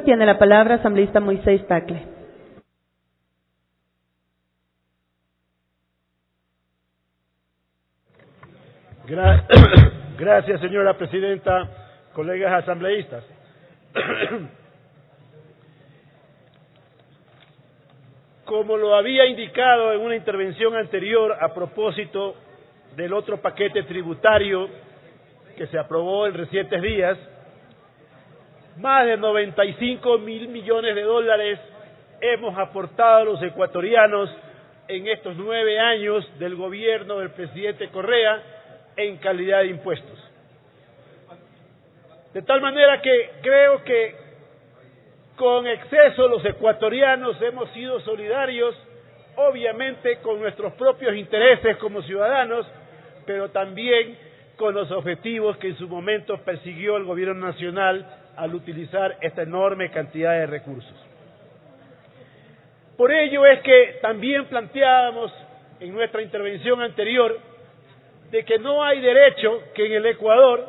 Tiene la palabra asambleísta Moisés Tagle. Gracias, señora presidenta, colegas asambleístas. Como lo había indicado en una intervención anterior a propósito del otro paquete tributario que se aprobó en recientes días, más de 95 mil millones de dólares hemos aportado los ecuatorianos en estos 9 años del gobierno del presidente Correa en calidad de impuestos. De tal manera que creo que con exceso los ecuatorianos hemos sido solidarios, obviamente con nuestros propios intereses como ciudadanos, pero también con los objetivos que en su momento persiguió el gobierno nacional al utilizar esta enorme cantidad de recursos. Por ello es que también planteábamos en nuestra intervención anterior de que no hay derecho que en el Ecuador,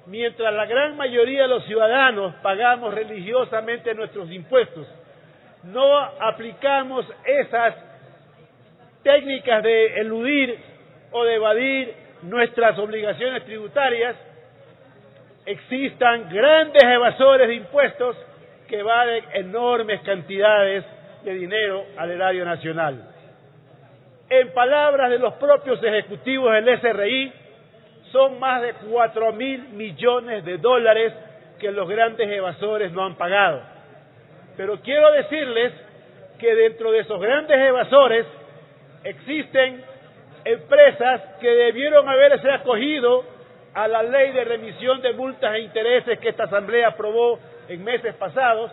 mientras la gran mayoría de los ciudadanos pagamos religiosamente nuestros impuestos, no aplicamos esas técnicas de eludir o de evadir nuestras obligaciones tributarias, existan grandes evasores de impuestos que valen enormes cantidades de dinero al erario nacional. En palabras de los propios ejecutivos del SRI, son más de 4.000 millones de dólares que los grandes evasores no han pagado. Pero quiero decirles que dentro de esos grandes evasores existen empresas que debieron haberse acogido a la ley de remisión de multas e intereses que esta Asamblea aprobó en meses pasados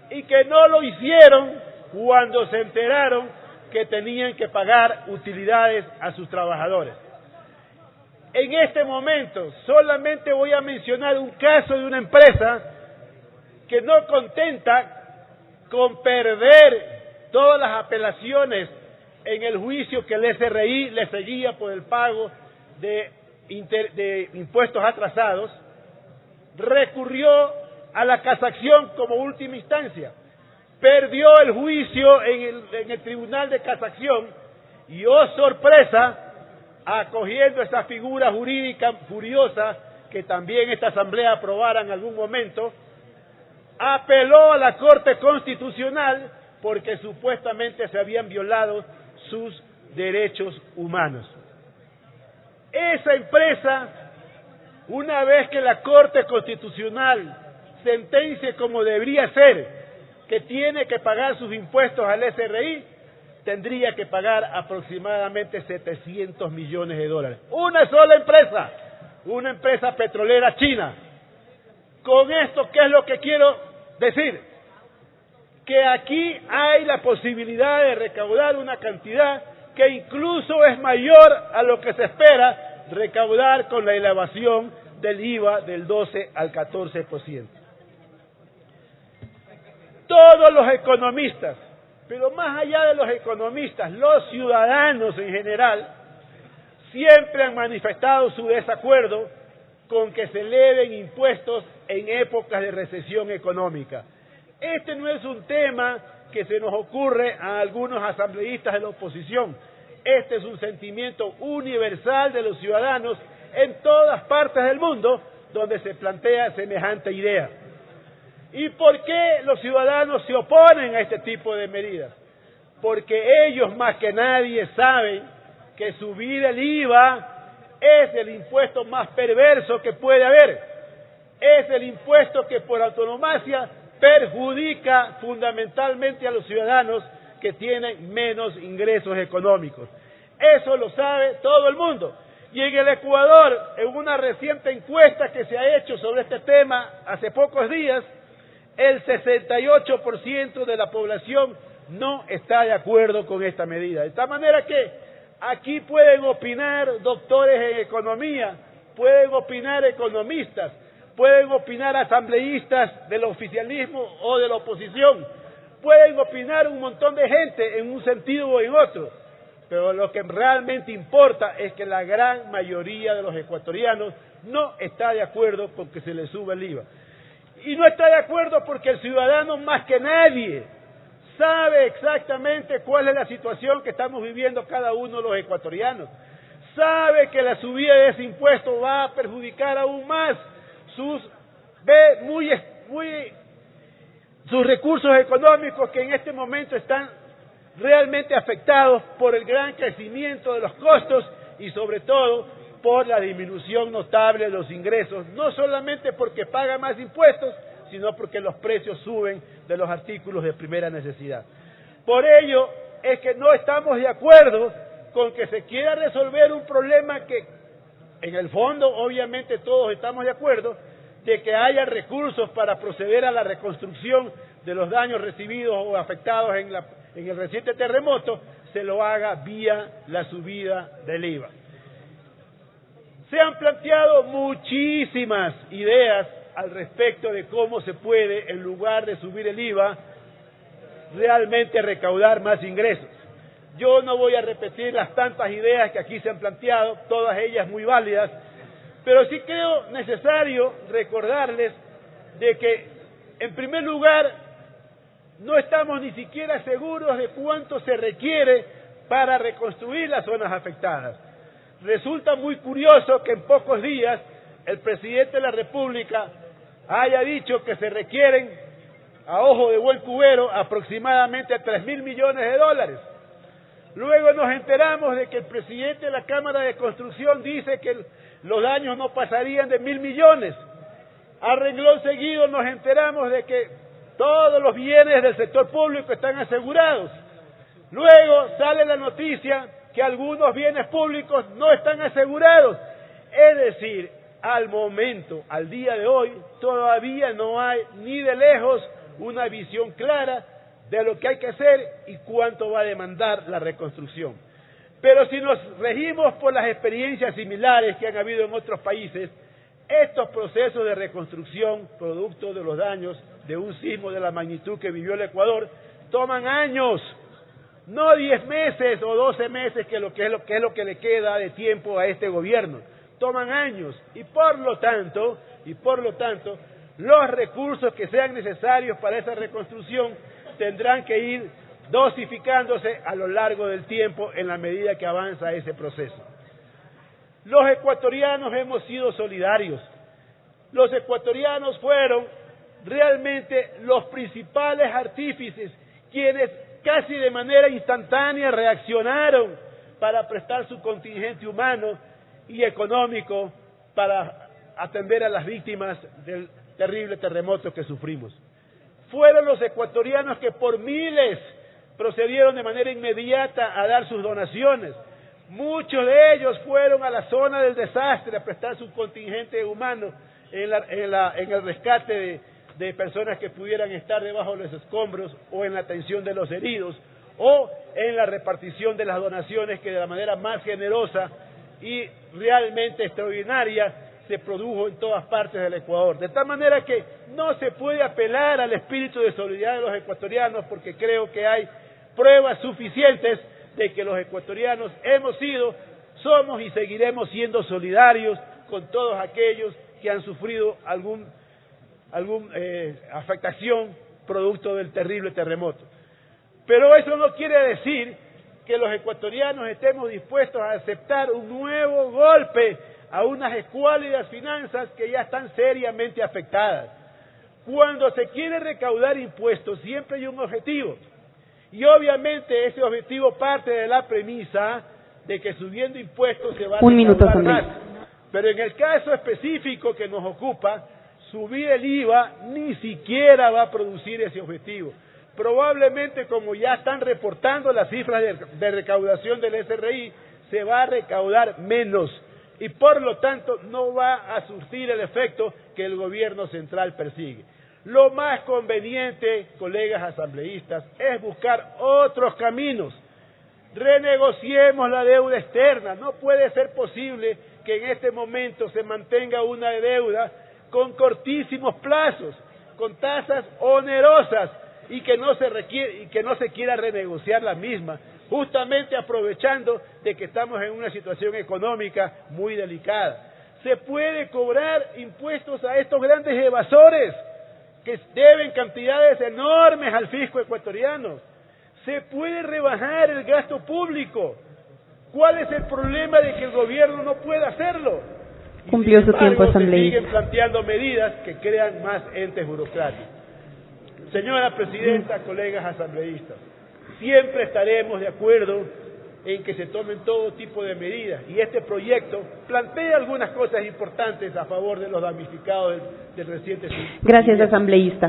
y que no lo hicieron cuando se enteraron que tenían que pagar utilidades a sus trabajadores. En este momento solamente voy a mencionar un caso de una empresa que no contenta con perder todas las apelaciones en el juicio que el SRI le seguía por el pago de impuestos atrasados, recurrió a la casación como última instancia, perdió el juicio en el Tribunal de Casación y, oh sorpresa, acogiendo esa figura jurídica furiosa que también esta Asamblea aprobara en algún momento, apeló a la Corte Constitucional porque supuestamente se habían violado sus derechos humanos. Esa empresa, una vez que la Corte Constitucional sentencie como debería ser, que tiene que pagar sus impuestos al SRI, tendría que pagar aproximadamente 700 millones de dólares. Una sola empresa, una empresa petrolera china. Con esto, ¿qué es lo que quiero decir? Que aquí hay la posibilidad de recaudar una cantidad que incluso es mayor a lo que se espera recaudar con la elevación del IVA del 12 al 14%. Todos los economistas, pero más allá de los economistas, los ciudadanos en general, siempre han manifestado su desacuerdo con que se eleven impuestos en épocas de recesión económica. Este no es un tema que se nos ocurre a algunos asambleístas de la oposición. Este es un sentimiento universal de los ciudadanos en todas partes del mundo donde se plantea semejante idea. ¿Y por qué los ciudadanos se oponen a este tipo de medidas? Porque ellos más que nadie saben que subir el IVA es el impuesto más perverso que puede haber. Es el impuesto que por antonomasia perjudica fundamentalmente a los ciudadanos que tienen menos ingresos económicos. Eso lo sabe todo el mundo. Y en el Ecuador, en una reciente encuesta que se ha hecho sobre este tema hace pocos días, el 68% de la población no está de acuerdo con esta medida. De tal manera que aquí pueden opinar doctores en economía, pueden opinar economistas, pueden opinar asambleístas del oficialismo o de la oposición, pueden opinar un montón de gente en un sentido o en otro, pero lo que realmente importa es que la gran mayoría de los ecuatorianos no está de acuerdo con que se le suba el IVA. Y no está de acuerdo porque el ciudadano más que nadie sabe exactamente cuál es la situación que estamos viviendo cada uno de los ecuatorianos. Sabe que la subida de ese impuesto va a perjudicar aún más sus recursos económicos, que en este momento están realmente afectados por el gran crecimiento de los costos y sobre todo por la disminución notable de los ingresos, no solamente porque paga más impuestos, sino porque los precios suben de los artículos de primera necesidad. Por ello es que no estamos de acuerdo con que se quiera resolver un problema que, en el fondo, obviamente todos estamos de acuerdo, de que haya recursos para proceder a la reconstrucción de los daños recibidos o afectados en el reciente terremoto, se lo haga vía la subida del IVA. Se han planteado muchísimas ideas al respecto de cómo se puede, en lugar de subir el IVA, realmente recaudar más ingresos. Yo no voy a repetir las tantas ideas que aquí se han planteado, todas ellas muy válidas, pero sí creo necesario recordarles de que, en primer lugar, no estamos ni siquiera seguros de cuánto se requiere para reconstruir las zonas afectadas. Resulta muy curioso que en pocos días el presidente de la República haya dicho que se requieren, a ojo de buen cubero, aproximadamente 3.000 millones de dólares. Luego nos enteramos de que el presidente de la Cámara de Construcción dice que los daños no pasarían de 1.000 millones. A renglón seguido nos enteramos de que todos los bienes del sector público están asegurados. Luego sale la noticia que algunos bienes públicos no están asegurados. Es decir, al momento, al día de hoy, todavía no hay ni de lejos una visión clara de lo que hay que hacer y cuánto va a demandar la reconstrucción. Pero si nos regimos por las experiencias similares que han habido en otros países, estos procesos de reconstrucción, producto de los daños de un sismo de la magnitud que vivió el Ecuador, toman años, no 10 meses o 12 meses, que es lo que le queda de tiempo a este gobierno. Toman años y por lo tanto, los recursos que sean necesarios para esa reconstrucción tendrán que ir dosificándose a lo largo del tiempo en la medida que avanza ese proceso. Los ecuatorianos hemos sido solidarios. Los ecuatorianos fueron realmente los principales artífices, quienes casi de manera instantánea reaccionaron para prestar su contingente humano y económico para atender a las víctimas del terrible terremoto que sufrimos. Fueron los ecuatorianos que por miles procedieron de manera inmediata a dar sus donaciones. Muchos de ellos fueron a la zona del desastre a prestar su contingente humano en el rescate de personas que pudieran estar debajo de los escombros, o en la atención de los heridos, o en la repartición de las donaciones que de la manera más generosa y realmente extraordinaria se produjo en todas partes del Ecuador. De tal manera que no se puede apelar al espíritu de solidaridad de los ecuatorianos, porque creo que hay pruebas suficientes de que los ecuatorianos hemos sido, somos y seguiremos siendo solidarios con todos aquellos que han sufrido alguna afectación producto del terrible terremoto. Pero eso no quiere decir que los ecuatorianos estemos dispuestos a aceptar un nuevo golpe a unas escuálidas finanzas que ya están seriamente afectadas. Cuando se quiere recaudar impuestos siempre hay un objetivo, y obviamente ese objetivo parte de la premisa de que subiendo impuestos se va a recaudar más. Pero en el caso específico que nos ocupa, subir el IVA ni siquiera va a producir ese objetivo. Probablemente, como ya están reportando las cifras de recaudación del SRI, se va a recaudar menos y por lo tanto no va a surtir el efecto que el gobierno central persigue. Lo más conveniente, colegas asambleístas, es buscar otros caminos. Renegociemos la deuda externa. No puede ser posible que en este momento se mantenga una deuda con cortísimos plazos, con tasas onerosas y que no se quiera renegociar la misma, justamente aprovechando de que estamos en una situación económica muy delicada. Se puede cobrar impuestos a estos grandes evasores, que deben cantidades enormes al fisco ecuatoriano. Se puede rebajar el gasto público. ¿Cuál es el problema de que el gobierno no pueda hacerlo? Cumplió su tiempo, asambleísta. Siguen planteando medidas que crean más entes burocráticos. Señora Presidenta, colegas asambleístas, siempre estaremos de acuerdo en que se tomen todo tipo de medidas, y este proyecto plantea algunas cosas importantes a favor de los damnificados del reciente. Gracias, asambleísta.